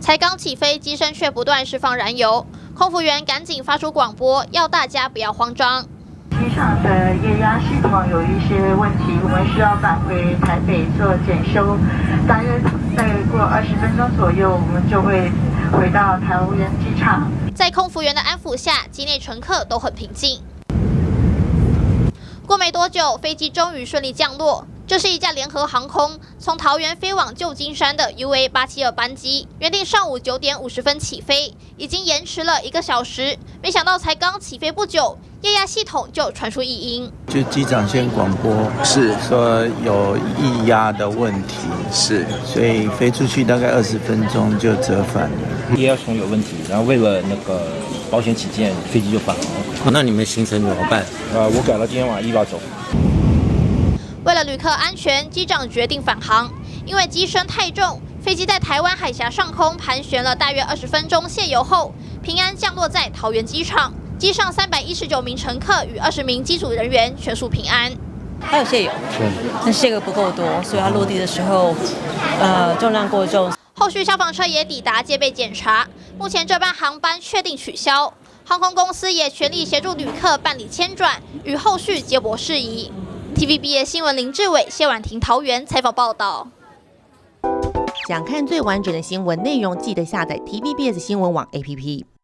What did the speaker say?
才刚起飞，机身却不断释放燃油，空服员赶紧发出广播，要大家不要慌张。机上的液压系统有一些问题，我们需要返回台北做检修，大约再过20分钟左右，我们就会回到桃园机场。在空服员的安抚下，机内乘客都很平静。过没多久，飞机终于顺利降落。这是一架联合航空从桃园飞往旧金山的 UA872班机，原定上午9点50分起飞，已经延迟了1个小时。没想到才刚起飞不久，液压系统就传出异音。就机长先广播是说有液压的问题，是，所以飞出去大概20分钟就折返了。液压系统有问题，然后为了那个保险起见，飞机就返航了。那你们行程怎么办？我改了今天晚上1要走。为了旅客安全，机长决定返航。因为机身太重，飞机在台湾海峡上空盘旋了大约20分钟，卸油后平安降落在桃园机场。机上319名乘客与20名机组人员全数平安。它有卸油，但卸个不够多，所以它落地的时候，重量过重。后续消防车也抵达戒备检查。目前这班航班确定取消，航空公司也全力协助旅客办理迁转与后续接驳事宜。TVBS 新闻林志伟、谢婉婷桃园采访报道。想看最完整的新闻内容，记得下载 TVBS 新闻网 APP。